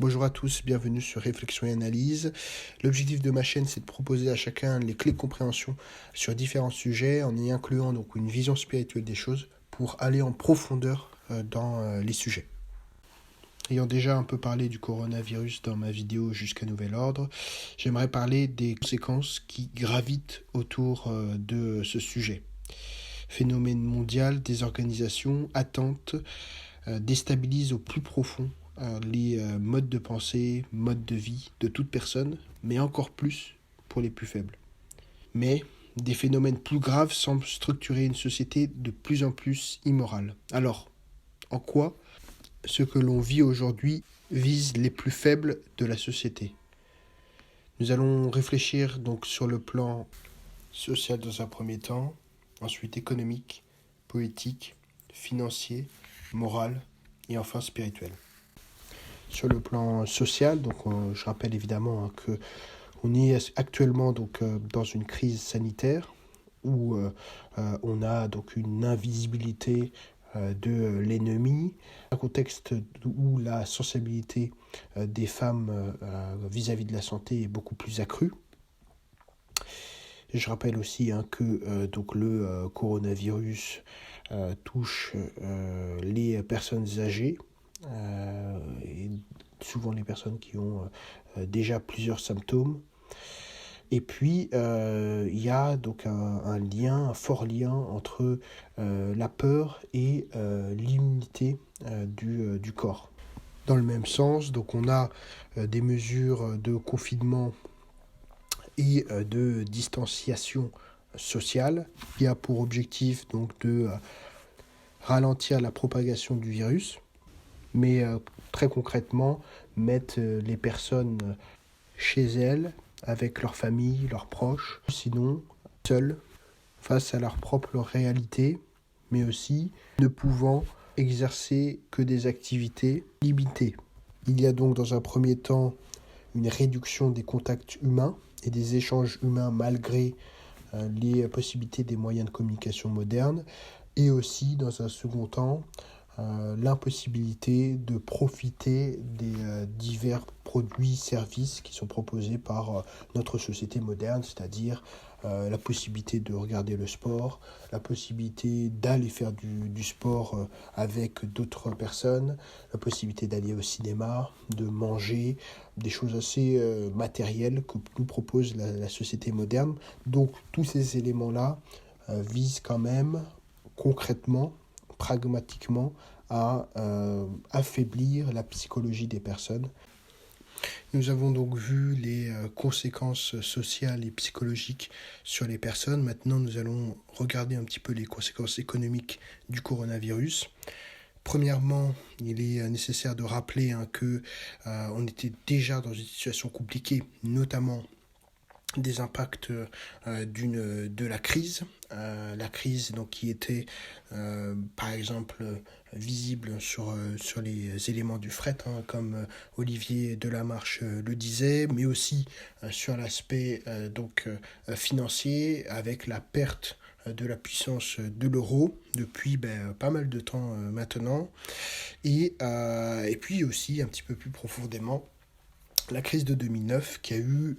Bonjour à tous, bienvenue sur Réflexion et Analyse. L'objectif de ma chaîne, c'est de proposer à chacun les clés de compréhension sur différents sujets en y incluant donc une vision spirituelle des choses pour aller en profondeur dans les sujets. Ayant déjà un peu parlé du coronavirus dans ma vidéo Jusqu'à nouvel ordre, j'aimerais parler des conséquences qui gravitent autour de ce sujet. Phénomène mondial, désorganisation, attente, déstabilise au plus profond les modes de pensée, modes de vie de toute personne, mais encore plus pour les plus faibles. Mais des phénomènes plus graves semblent structurer une société de plus en plus immorale. Alors, en quoi ce que l'on vit aujourd'hui vise les plus faibles de la société? Nous allons réfléchir donc sur le plan social dans un premier temps, ensuite économique, politique, financier, moral et enfin spirituel. Sur le plan social, donc je rappelle évidemment que on est actuellement donc dans une crise sanitaire où on a donc une invisibilité de l'ennemi, un contexte où la sensibilité des femmes vis-à-vis de la santé est beaucoup plus accrue. Je rappelle aussi que donc le coronavirus touche les personnes âgées, et souvent les personnes qui ont déjà plusieurs symptômes. Et puis, il y a donc un fort lien entre la peur et l'immunité du corps. Dans le même sens, donc on a des mesures de confinement et de distanciation sociale qui a pour objectif donc de ralentir la propagation du virus, mais très concrètement mettre les personnes chez elles, avec leur famille, leurs proches, sinon seules, face à leur propre réalité, mais aussi ne pouvant exercer que des activités limitées. Il y a donc dans un premier temps une réduction des contacts humains et des échanges humains malgré les possibilités des moyens de communication modernes, et aussi dans un second temps l'impossibilité de profiter des divers produits, services qui sont proposés par notre société moderne, c'est-à-dire la possibilité de regarder le sport, la possibilité d'aller faire du sport avec d'autres personnes, la possibilité d'aller au cinéma, de manger, des choses assez matérielles que nous propose la société moderne. Donc tous ces éléments-là visent quand même concrètement, pragmatiquement, à affaiblir la psychologie des personnes. Nous avons donc vu les conséquences sociales et psychologiques sur les personnes. Maintenant, nous allons regarder un petit peu les conséquences économiques du coronavirus. Premièrement, il est nécessaire de rappeler que on était déjà dans une situation compliquée, notamment des impacts de la crise. La crise donc, qui était par exemple visible sur les éléments du fret, comme Olivier Delamarche le disait, mais aussi sur l'aspect financier, avec la perte de la puissance de l'euro depuis pas mal de temps maintenant, et puis aussi un petit peu plus profondément la crise de 2009 qui a eu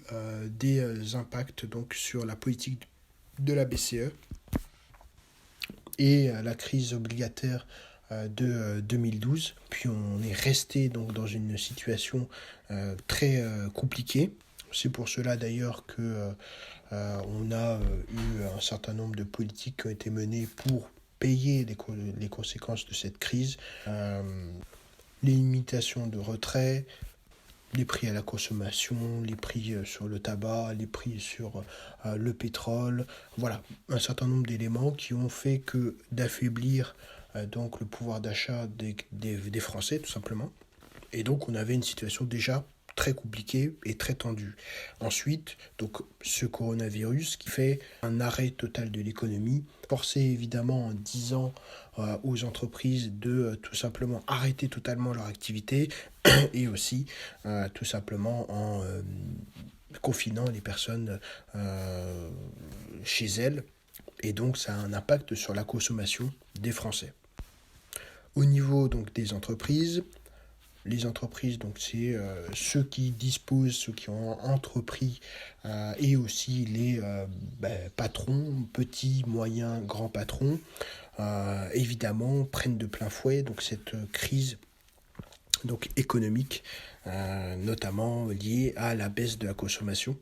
des impacts donc, sur la politique de la BCE, et la crise obligataire de 2012. Puis on est resté donc, dans une situation très compliquée. C'est pour cela d'ailleurs que on a eu un certain nombre de politiques qui ont été menées pour payer les conséquences de cette crise. Les limitations de retrait, les prix à la consommation, les prix sur le tabac, les prix sur le pétrole, voilà, un certain nombre d'éléments qui ont fait que d'affaiblir donc le pouvoir d'achat des Français, tout simplement. Et donc on avait une situation déjà très compliquée et très tendue. Ensuite, donc ce coronavirus qui fait un arrêt total de l'économie, forcé évidemment en disant aux entreprises de tout simplement arrêter totalement leur activité, et aussi tout simplement en confinant les personnes chez elles. Et donc ça a un impact sur la consommation des Français. Au niveau donc des entreprises, Les entreprises, donc c'est ceux qui disposent, ceux qui ont entrepris, et aussi les patrons, petits, moyens, grands patrons, évidemment prennent de plein fouet donc cette crise donc économique, notamment liée à la baisse de la consommation,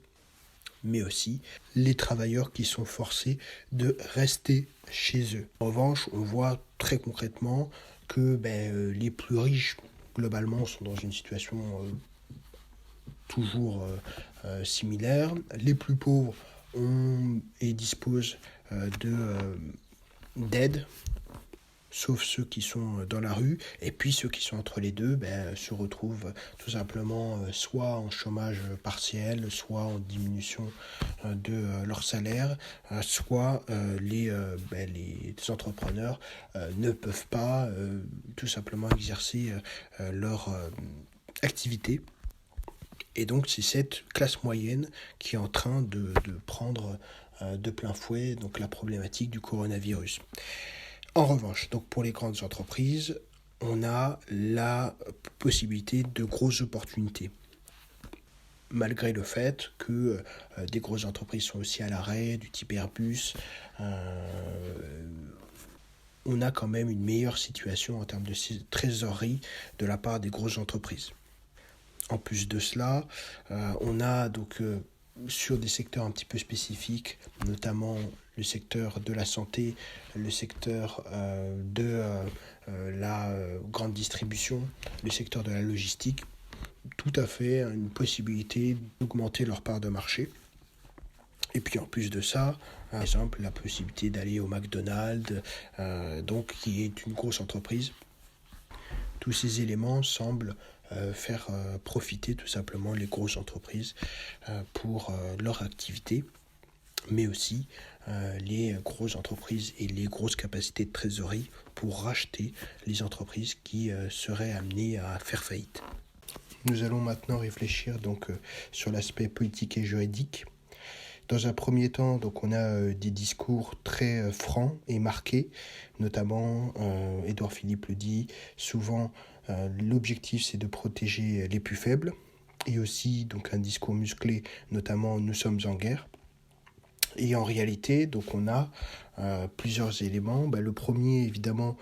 mais aussi les travailleurs qui sont forcés de rester chez eux. En revanche, on voit très concrètement que les plus riches, globalement, sont dans une situation toujours similaire. Les plus pauvres ont et disposent d'aide, sauf ceux qui sont dans la rue, et puis ceux qui sont entre les deux se retrouvent tout simplement soit en chômage partiel, soit en diminution de leur salaire, soit les entrepreneurs ne peuvent pas tout simplement exercer leur activité. Et donc c'est cette classe moyenne qui est en train de prendre de plein fouet donc la problématique du coronavirus. En revanche, donc pour les grandes entreprises, on a la possibilité de grosses opportunités. Malgré le fait que des grosses entreprises sont aussi à l'arrêt, du type Airbus, on a quand même une meilleure situation en termes de trésorerie de la part des grosses entreprises. En plus de cela, on a donc sur des secteurs un petit peu spécifiques, notamment le secteur de la santé, le secteur de la grande distribution, le secteur de la logistique, tout à fait une possibilité d'augmenter leur part de marché. Et puis en plus de ça, par exemple, la possibilité d'aller au McDonald's, donc qui est une grosse entreprise. Tous ces éléments semblent faire profiter tout simplement les grosses entreprises pour leur activité, mais aussi les grosses entreprises et les grosses capacités de trésorerie pour racheter les entreprises qui seraient amenées à faire faillite. Nous allons maintenant réfléchir donc sur l'aspect politique et juridique. Dans un premier temps, donc on a des discours très francs et marqués, notamment Édouard Philippe le dit souvent, l'objectif c'est de protéger les plus faibles, et aussi donc un discours musclé, notamment nous sommes en guerre. Et en réalité, donc on a plusieurs éléments. Le premier, évidemment,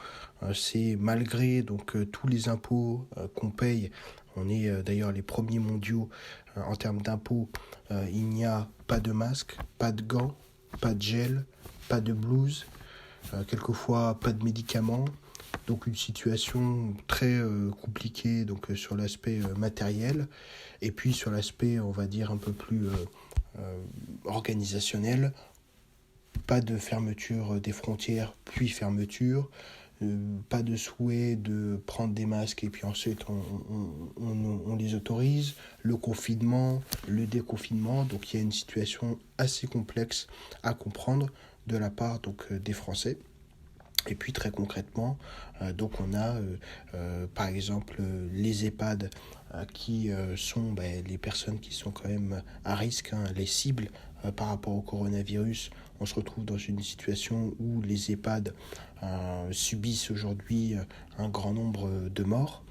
c'est malgré donc tous les impôts qu'on paye, on est d'ailleurs les premiers mondiaux en termes d'impôts, il n'y a pas de masque, pas de gants, pas de gel, pas de blouse, quelquefois pas de médicaments. Donc une situation très compliquée donc, sur l'aspect matériel, et puis sur l'aspect, on va dire, un peu plus organisationnel, pas de fermeture des frontières, puis fermeture, pas de souhait de prendre des masques et puis ensuite on les autorise, le confinement, le déconfinement, donc il y a une situation assez complexe à comprendre de la part donc, des Français. Et puis très concrètement, donc on a par exemple les EHPAD qui sont les personnes qui sont quand même à risque, les cibles par rapport au coronavirus. On se retrouve dans une situation où les EHPAD subissent aujourd'hui un grand nombre de morts.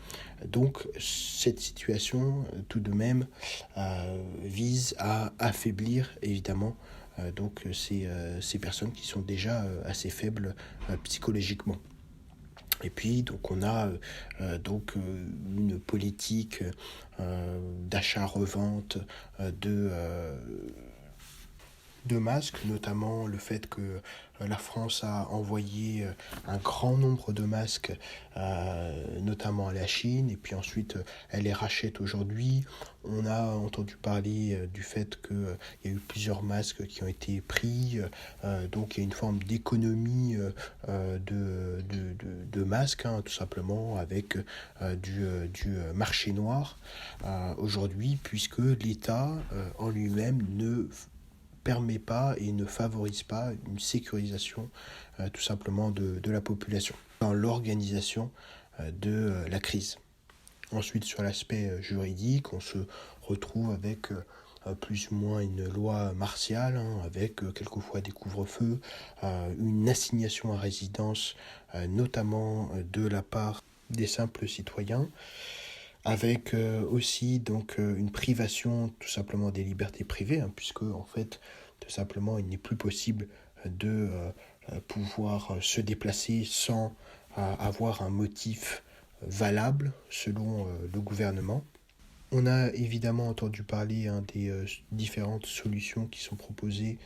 Donc cette situation tout de même vise à affaiblir évidemment donc ces personnes qui sont déjà assez faibles psychologiquement. Et puis donc on a une politique d'achat-revente de masques, notamment le fait que la France a envoyé un grand nombre de masques, notamment à la Chine, et puis ensuite elle les rachète aujourd'hui. On a entendu parler du fait qu'il y a eu plusieurs masques qui ont été pris, donc il y a une forme d'économie de masques, tout simplement, avec du marché noir aujourd'hui, puisque l'État en lui-même ne permet pas et ne favorise pas une sécurisation tout simplement de la population dans l'organisation de la crise. Ensuite, sur l'aspect juridique, on se retrouve avec plus ou moins une loi martiale, avec quelquefois des couvre-feux, une assignation à résidence, notamment de la part des simples citoyens, avec aussi donc une privation tout simplement des libertés privées, hein, puisque en fait tout simplement il n'est plus possible de pouvoir se déplacer sans avoir un motif valable selon le gouvernement. On a évidemment entendu parler des différentes solutions qui sont proposées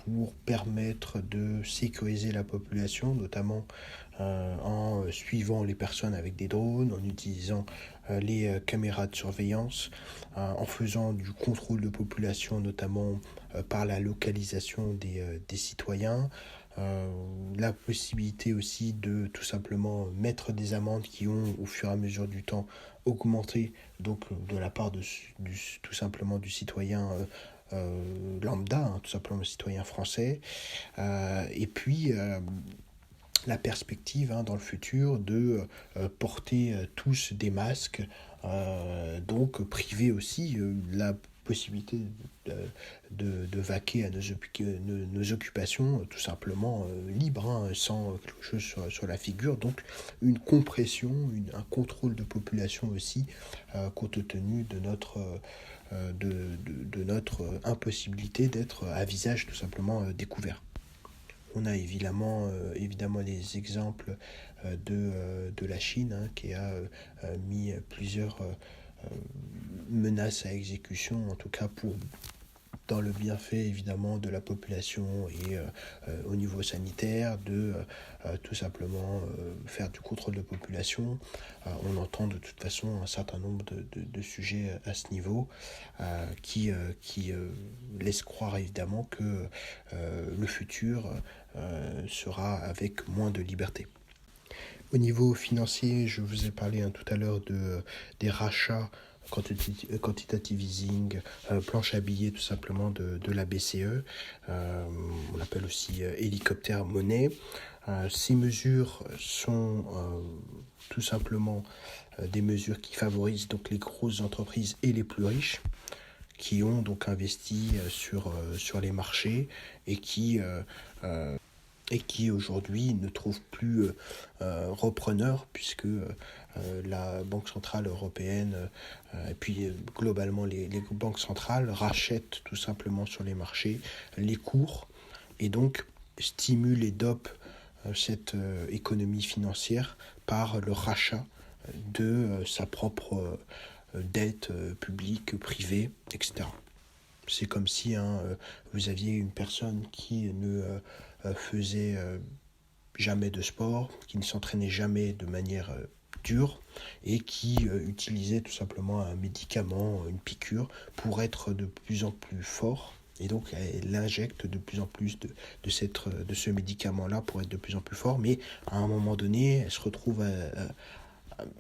pour permettre de sécuriser la population, notamment en suivant les personnes avec des drones, en utilisant les caméras de surveillance, en faisant du contrôle de population, notamment par la localisation des citoyens, la possibilité aussi de tout simplement mettre des amendes qui ont au fur et à mesure du temps augmenté, donc de la part tout simplement du citoyen lambda, hein, tout simplement le citoyen français, et puis la perspective dans le futur de porter tous des masques, donc priver aussi la possibilité de vaquer à nos occupations tout simplement libres, hein, sans quelque chose sur la figure. Donc une compression, un contrôle de population aussi, compte tenu de notre impossibilité d'être à visage tout simplement découvert. On a évidemment des exemples de la Chine, hein, qui a mis plusieurs menaces à exécution, en tout cas dans le bienfait évidemment de la population et au niveau sanitaire, de tout simplement faire du contrôle de population. On entend de toute façon un certain nombre de sujets à ce niveau qui laissent croire évidemment que le futur sera avec moins de liberté. Au niveau financier, je vous ai parlé tout à l'heure des rachats, quantitative easing, planche à billets tout simplement de la BCE, on l'appelle aussi hélicoptère monnaie. Ces mesures sont tout simplement des mesures qui favorisent donc les grosses entreprises et les plus riches, qui ont donc investi sur les marchés et qui aujourd'hui ne trouvent plus repreneur, puisque la Banque Centrale Européenne et puis globalement les banques centrales rachètent tout simplement sur les marchés les cours et donc stimulent et dopent cette économie financière par le rachat de sa propre dette publique, privée, etc. C'est comme si vous aviez une personne qui ne faisait jamais de sport, qui ne s'entraînait jamais de manière dure et qui utilisait tout simplement un médicament, une piqûre, pour être de plus en plus fort. Et donc, elle injecte de plus en plus de ce médicament-là pour être de plus en plus fort. Mais à un moment donné, elle se retrouve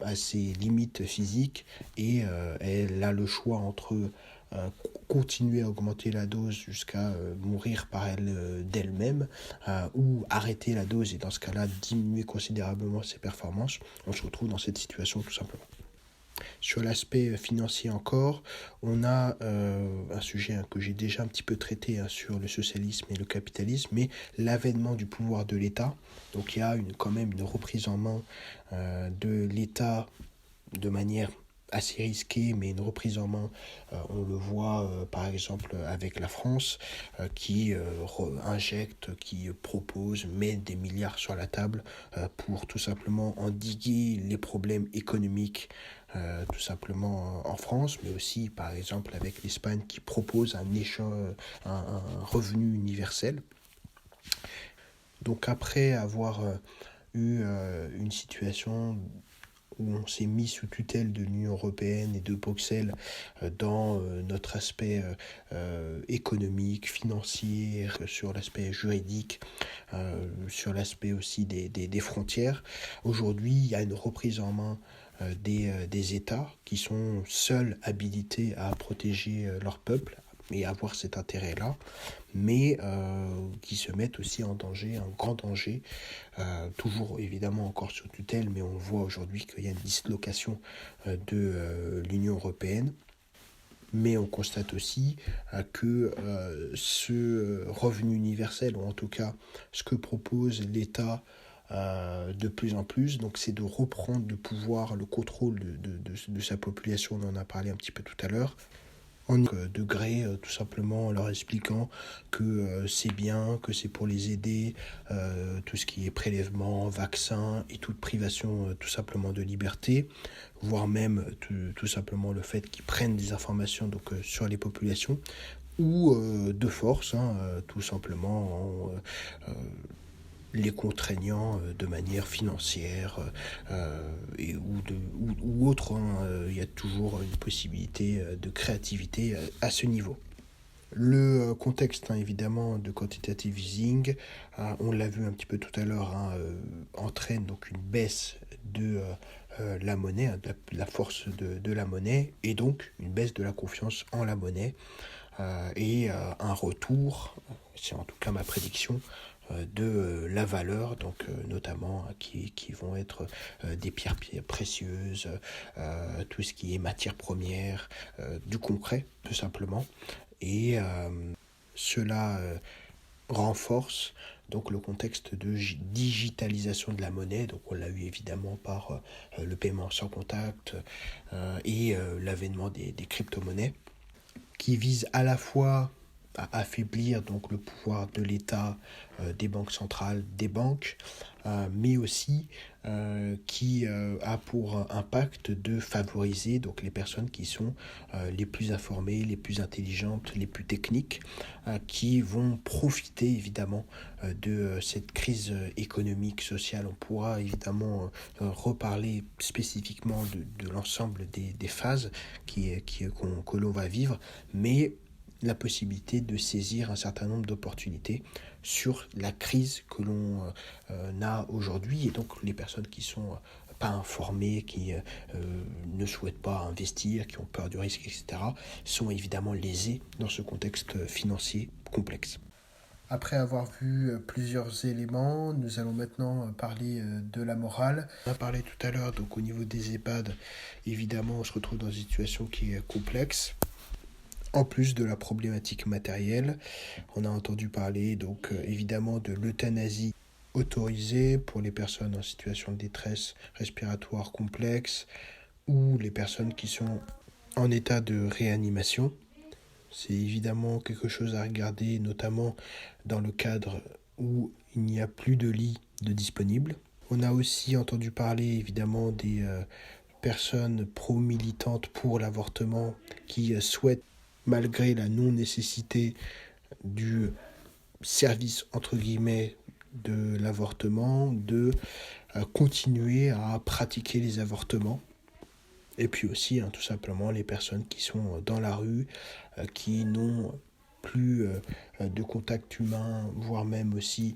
à ses limites physiques et elle a le choix entre continuer à augmenter la dose jusqu'à mourir par d'elle-même ou arrêter la dose et dans ce cas-là diminuer considérablement ses performances. On se retrouve dans cette situation tout simplement. Sur l'aspect financier encore, on a un sujet que j'ai déjà un petit peu traité sur le socialisme et le capitalisme, mais l'avènement du pouvoir de l'État. Donc il y a quand même une reprise en main de l'État de manière assez risquée, mais une reprise en main, on le voit par exemple avec la France qui injecte, qui propose, met des milliards sur la table pour tout simplement endiguer les problèmes économiques tout simplement en France, mais aussi par exemple avec l'Espagne qui propose un revenu universel. Donc après avoir eu une situation où on s'est mis sous tutelle de l'Union européenne et de Bruxelles dans notre aspect économique, financier, sur l'aspect juridique, sur l'aspect aussi des frontières. Aujourd'hui, il y a une reprise en main des États qui sont seuls habilités à protéger leur peuple et avoir cet intérêt-là, mais qui se mettent aussi en danger, un grand danger, toujours évidemment encore sous tutelle, mais on voit aujourd'hui qu'il y a une dislocation de l'Union européenne. Mais on constate aussi que ce revenu universel, ou en tout cas ce que propose l'État de plus en plus. Donc c'est de reprendre le pouvoir, le contrôle de sa population, on en a parlé un petit peu tout à l'heure, en degré, tout simplement en leur expliquant que c'est bien, que c'est pour les aider, tout ce qui est prélèvement, vaccin et toute privation tout simplement de liberté, voire même tout simplement le fait qu'ils prennent des informations sur les populations, ou de force, tout simplement en les contraignant de manière financière ou autre. Il y a toujours une possibilité de créativité à ce niveau. Le contexte, évidemment, de quantitative easing, on l'a vu un petit peu tout à l'heure, entraîne donc une baisse de la monnaie, de la force de la monnaie, et donc une baisse de la confiance en la monnaie, et un retour, c'est en tout cas ma prédiction, de la valeur, donc notamment qui vont être des pierres précieuses, tout ce qui est matière première, du concret, tout simplement. Et cela renforce donc le contexte de digitalisation de la monnaie. Donc on l'a eu évidemment par le paiement sans contact et l'avènement des crypto-monnaies, qui visent à la fois à affaiblir donc le pouvoir de l'État, des banques centrales, des banques, mais aussi qui a pour impact de favoriser donc les personnes qui sont les plus informées, les plus intelligentes, les plus techniques, qui vont profiter évidemment de cette crise économique, sociale. On pourra évidemment reparler spécifiquement de l'ensemble des phases que l'on va vivre, mais la possibilité de saisir un certain nombre d'opportunités sur la crise que l'on a aujourd'hui. Et donc les personnes qui sont pas informées, qui ne souhaitent pas investir, qui ont peur du risque, etc., sont évidemment lésées dans ce contexte financier complexe. Après avoir vu plusieurs éléments, nous allons maintenant parler de la morale. On a parlé tout à l'heure, donc au niveau des EHPAD, évidemment, on se retrouve dans une situation qui est complexe. En plus de la problématique matérielle, on a entendu parler donc évidemment de l'euthanasie autorisée pour les personnes en situation de détresse respiratoire complexe ou les personnes qui sont en état de réanimation. C'est évidemment quelque chose à regarder, notamment dans le cadre où il n'y a plus de lits de disponibles. On a aussi entendu parler évidemment des personnes pro-militantes pour l'avortement qui souhaitent, malgré la non-nécessité du service, entre guillemets, de l'avortement, de continuer à pratiquer les avortements. Et puis aussi, tout simplement, les personnes qui sont dans la rue, qui n'ont plus de contact humain, voire même aussi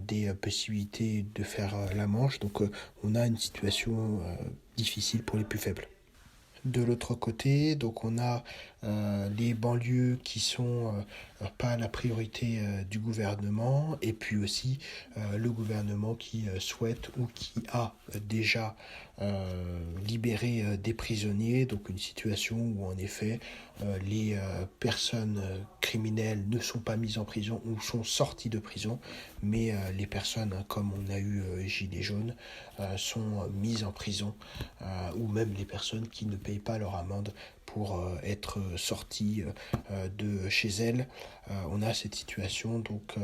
des possibilités de faire la manche. Donc on a une situation difficile pour les plus faibles. De l'autre côté, donc on a les banlieues qui sont pas la priorité du gouvernement, et puis aussi le gouvernement qui souhaite ou qui a déjà libéré des prisonniers, donc une situation où en effet les personnes criminelles ne sont pas mises en prison ou sont sorties de prison, mais les personnes, comme on a eu Gilets jaunes, sont mises en prison, ou même les personnes qui ne payent pas leur amende pour être sorties de chez elles. On a cette situation donc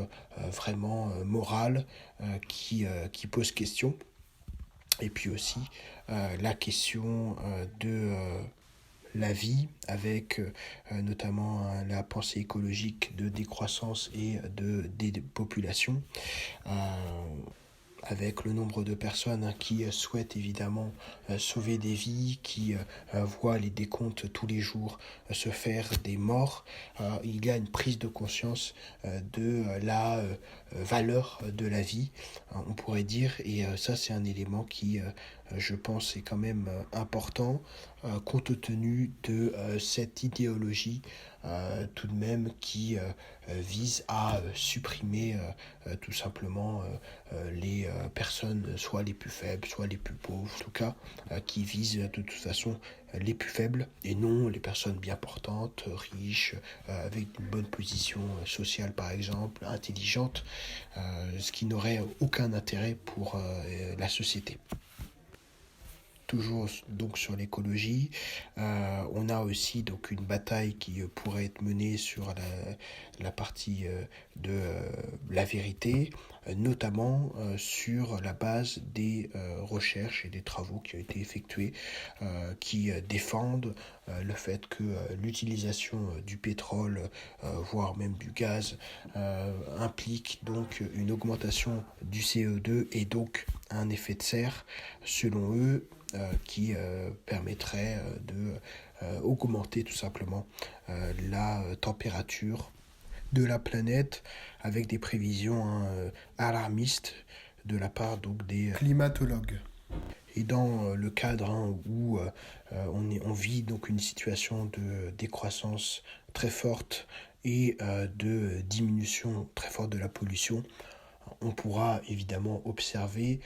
vraiment morale qui pose question. Et puis aussi la question de la vie, avec notamment la pensée écologique de décroissance et des populations, avec le nombre de personnes qui souhaitent évidemment sauver des vies, qui voient les décomptes tous les jours se faire des morts. Il y a une prise de conscience de la valeur de la vie, on pourrait dire, et ça c'est un élément qui, je pense, est quand même important, compte tenu de cette idéologie tout de même qui vise à supprimer tout simplement les personnes soit les plus faibles, soit les plus pauvres, en tout cas qui visent de toute façon les plus faibles et non les personnes bien portantes, riches, avec une bonne position sociale par exemple, intelligente, ce qui n'aurait aucun intérêt pour la société. Toujours donc sur l'écologie, on a aussi donc une bataille qui pourrait être menée sur la partie de la vérité, notamment sur la base des recherches et des travaux qui ont été effectués, qui défendent le fait que l'utilisation du pétrole, voire même du gaz, implique donc une augmentation du CO2 et donc un effet de serre, selon eux, qui permettrait de augmenter tout simplement la température de la planète avec des prévisions alarmistes de la part donc des climatologues. Et dans le cadre où on vit donc une situation de décroissance très forte et de diminution très forte de la pollution, on pourra évidemment observer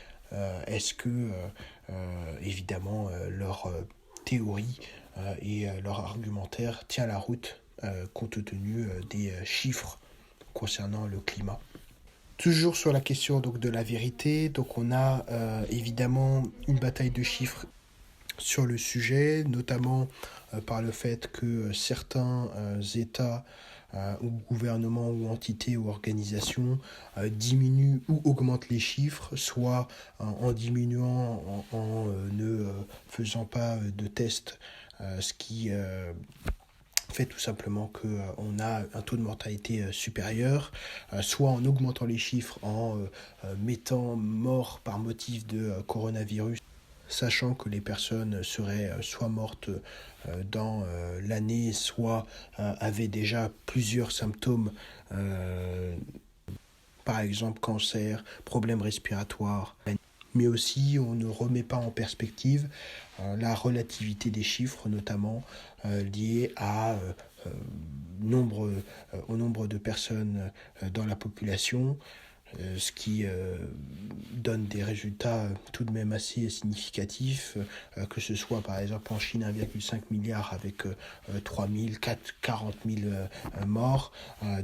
est-ce que évidemment leur théorie et leur argumentaire tient la route compte tenu des chiffres concernant le climat. Toujours sur la question donc, de la vérité, donc on a évidemment une bataille de chiffres sur le sujet, notamment par le fait que certains États ou gouvernements ou entités ou organisations diminuent ou augmentent les chiffres, soit en diminuant, en ne faisant pas de tests, ce qui fait tout simplement qu'on a un taux de mortalité supérieur, soit en augmentant les chiffres, en mettant mort par motif de coronavirus, sachant que les personnes seraient soit mortes dans l'année, soit avaient déjà plusieurs symptômes, par exemple cancer, problèmes respiratoires. Mais aussi, on ne remet pas en perspective la relativité des chiffres, notamment liés au nombre de personnes dans la population, ce qui donne des résultats tout de même assez significatifs, que ce soit par exemple en Chine 1,5 milliard avec 40 000 morts,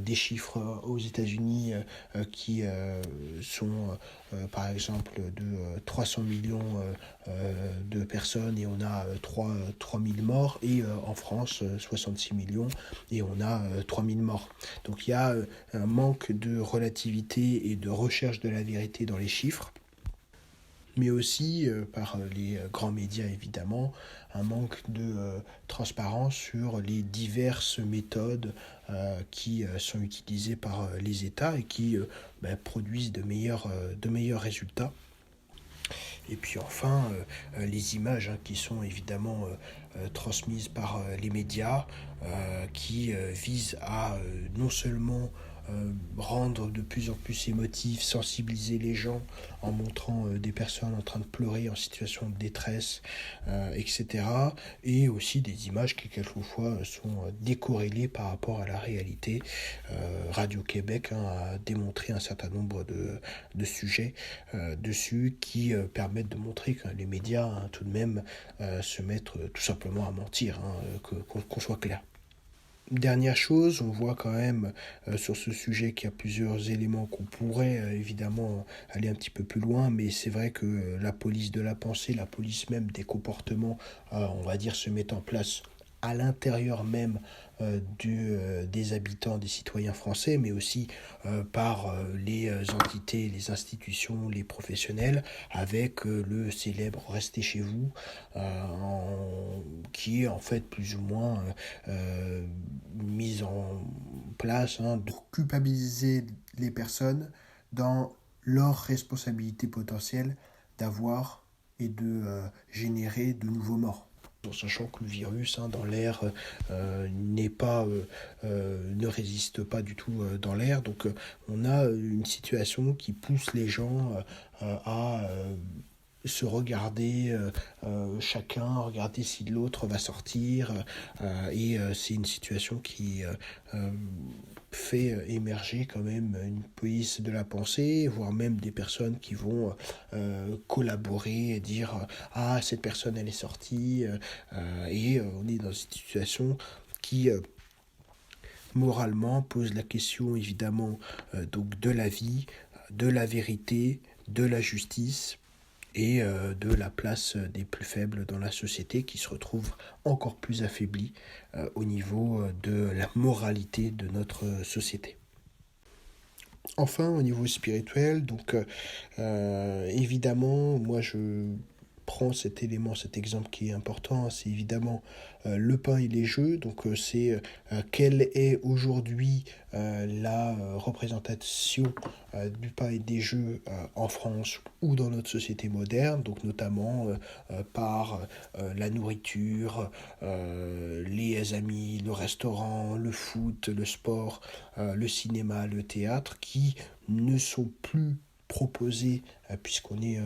des chiffres aux États-Unis qui sont par exemple de 300 millions de personnes et on a 3 000 morts, et en France 66 millions et on a 3 000 morts. Donc il y a un manque de relativité et de recherche de la vérité dans les chiffres, mais aussi par les grands médias évidemment, un manque de transparence sur les diverses méthodes qui sont utilisées par les États et qui produisent de meilleurs résultats. Et puis enfin, les images qui sont évidemment transmises par les médias, qui visent à non seulement rendre de plus en plus émotifs, sensibiliser les gens en montrant des personnes en train de pleurer en situation de détresse, etc. Et aussi des images qui quelquefois sont décorrélées par rapport à la réalité. Radio-Québec a démontré un certain nombre de sujets dessus qui permettent de montrer que les médias tout de même se mettent tout simplement à mentir, qu'on soit clair. Dernière chose, on voit quand même sur ce sujet qu'il y a plusieurs éléments qu'on pourrait évidemment aller un petit peu plus loin, mais c'est vrai que la police de la pensée, la police même des comportements, on va dire, se met en place à l'intérieur même des habitants, des citoyens français, mais aussi par les entités, les institutions, les professionnels, avec le célèbre Restez chez vous, qui est en fait plus ou moins mise en place pour culpabiliser les personnes dans leur responsabilité potentielle d'avoir et de générer de nouveaux morts. En sachant que le virus dans l'air ne résiste pas du tout dans l'air. Donc on a une situation qui pousse les gens à se regarder chacun, regarder si l'autre va sortir. Et c'est une situation qui fait émerger quand même une police de la pensée, voire même des personnes qui vont collaborer et dire ah, cette personne elle est sortie, et on est dans une situation qui moralement pose la question évidemment donc de la vie, de la vérité, de la justice et de la place des plus faibles dans la société qui se retrouvent encore plus affaiblis au niveau de la moralité de notre société. Enfin, au niveau spirituel, donc évidemment, moi je prends cet élément, cet exemple qui est important, c'est évidemment le pain et les jeux. Donc c'est quelle est aujourd'hui la représentation du pain et des jeux en France ou dans notre société moderne, donc notamment par la nourriture, les amis, le restaurant, le foot, le sport, le cinéma, le théâtre, qui ne sont plus proposés puisqu'on est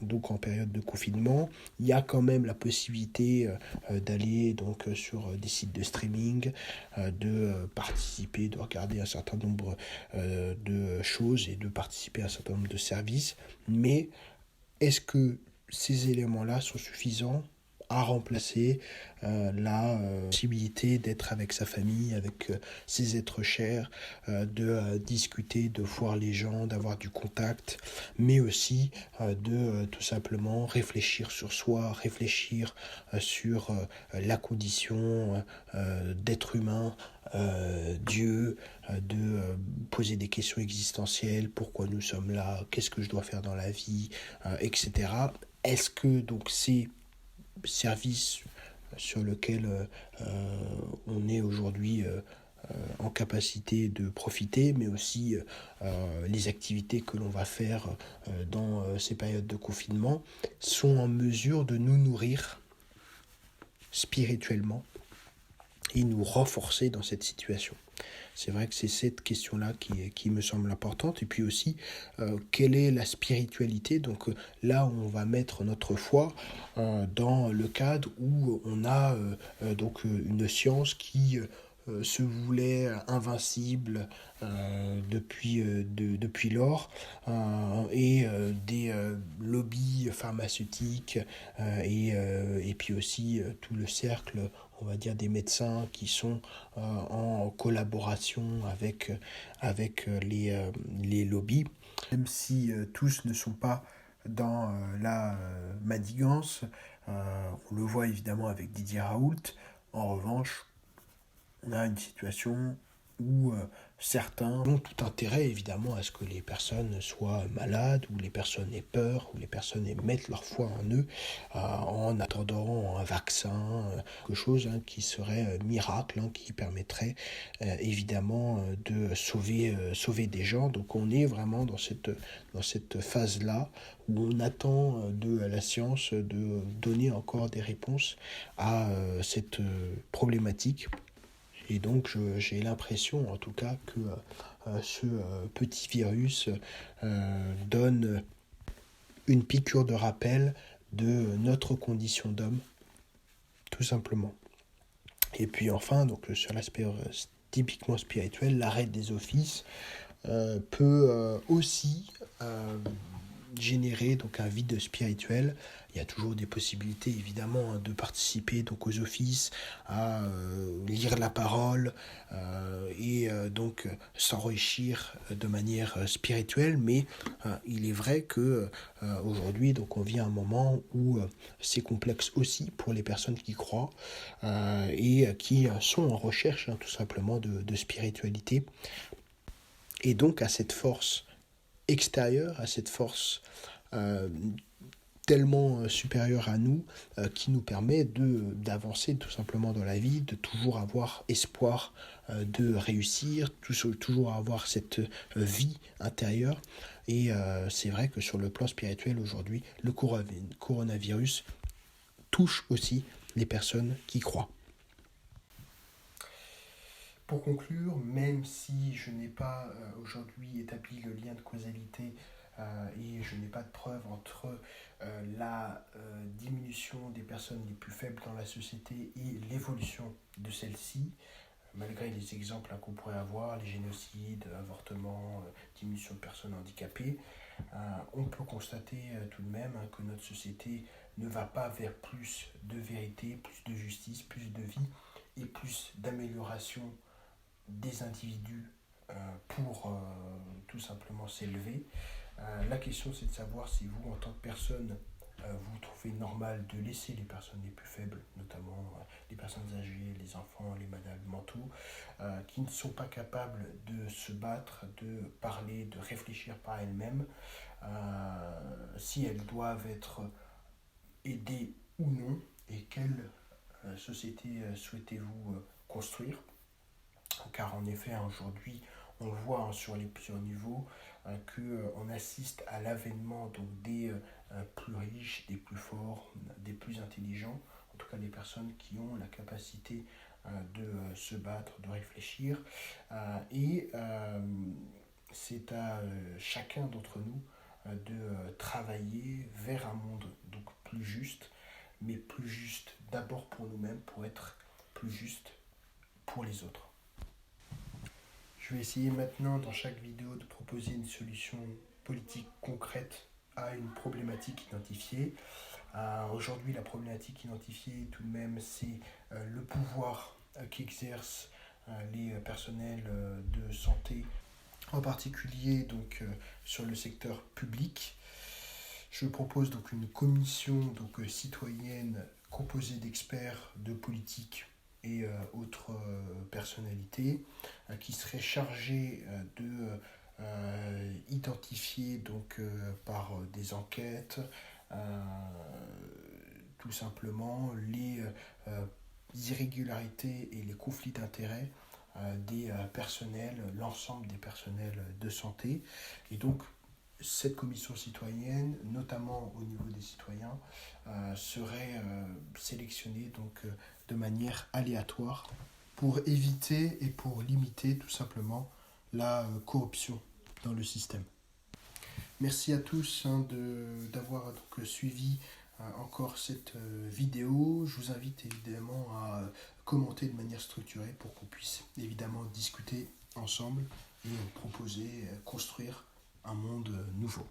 donc en période de confinement. Il y a quand même la possibilité d'aller donc sur des sites de streaming, de participer, de regarder un certain nombre de choses et de participer à un certain nombre de services. Mais est-ce que ces éléments-là sont suffisants à remplacer la possibilité d'être avec sa famille, avec ses êtres chers, de discuter, de voir les gens, d'avoir du contact, mais aussi de tout simplement réfléchir sur soi, réfléchir sur la condition d'être humain, Dieu, de poser des questions existentielles, pourquoi nous sommes là, qu'est-ce que je dois faire dans la vie, etc. Est-ce que donc ces services sur lesquels on est aujourd'hui en capacité de profiter, mais aussi les activités que l'on va faire dans ces périodes de confinement, sont en mesure de nous nourrir spirituellement et nous renforcer dans cette situation. C'est vrai que c'est cette question-là qui me semble importante. Et puis aussi, quelle est la spiritualité ? Donc là, on va mettre notre foi dans le cadre où on a donc une science qui se voulait invincible depuis lors, et des lobbies pharmaceutiques et puis aussi tout le cercle, on va dire, des médecins qui sont en collaboration avec les lobbies, même si tous ne sont pas dans la manigance. On le voit évidemment avec Didier Raoult. En revanche, on a une situation où certains ont tout intérêt évidemment à ce que les personnes soient malades, ou les personnes aient peur, ou les personnes mettent leur foi en eux, en attendant un vaccin, quelque chose qui serait miracle, qui permettrait évidemment de sauver des gens. Donc on est vraiment dans cette phase-là où on attend de la science de donner encore des réponses à cette problématique. Et donc j'ai l'impression en tout cas que ce petit virus donne une piqûre de rappel de notre condition d'homme, tout simplement. Et puis enfin, donc sur l'aspect typiquement spirituel, l'arrêt des offices peut aussi générer donc un vide spirituel. Il y a toujours des possibilités évidemment de participer donc aux offices, à lire la parole et donc s'enrichir de manière spirituelle, mais il est vrai que aujourd'hui donc on vit un moment où c'est complexe aussi pour les personnes qui croient et qui sont en recherche tout simplement de spiritualité, et donc à cette force extérieure, à cette force tellement supérieure à nous, qui nous permet d'avancer tout simplement dans la vie, de toujours avoir espoir de réussir, toujours avoir cette vie intérieure. Et c'est vrai que sur le plan spirituel aujourd'hui, le coronavirus touche aussi les personnes qui croient. Pour conclure, même si je n'ai pas aujourd'hui établi le lien de causalité et je n'ai pas de preuve entre la diminution des personnes les plus faibles dans la société et l'évolution de celle-ci, malgré les exemples qu'on pourrait avoir, les génocides, avortements, diminution de personnes handicapées. On peut constater tout de même que notre société ne va pas vers plus de vérité, plus de justice, plus de vie et plus d'amélioration des individus pour tout simplement s'élever. La question, c'est de savoir si vous, en tant que personne, vous trouvez normal de laisser les personnes les plus faibles, notamment les personnes âgées, les enfants, les malades mentaux, qui ne sont pas capables de se battre, de parler, de réfléchir par elles-mêmes, si elles doivent être aidées ou non, et quelle société souhaitez-vous construire. Car en effet, aujourd'hui, on le voit sur les plusieurs niveaux, qu'on assiste à l'avènement des plus riches, des plus forts, des plus intelligents, en tout cas des personnes qui ont la capacité de se battre, de réfléchir. Et c'est à chacun d'entre nous de travailler vers un monde donc plus juste, mais plus juste d'abord pour nous-mêmes, pour être plus juste pour les autres. Je vais essayer maintenant dans chaque vidéo de proposer une solution politique concrète à une problématique identifiée. Aujourd'hui, la problématique identifiée tout de même, c'est le pouvoir qu'exercent les personnels de santé, en particulier donc, sur le secteur public. Je propose donc une commission citoyenne composée d'experts de politique et autres personnalités qui seraient chargées de identifier par des enquêtes tout simplement les irrégularités et les conflits d'intérêts des personnels, l'ensemble des personnels de santé. Et donc cette commission citoyenne, notamment au niveau des citoyens, serait sélectionnée de manière aléatoire pour éviter et pour limiter tout simplement la corruption dans le système. Merci à tous d'avoir suivi encore cette vidéo. Je vous invite évidemment à commenter de manière structurée pour qu'on puisse évidemment discuter ensemble et proposer, construire un monde nouveau.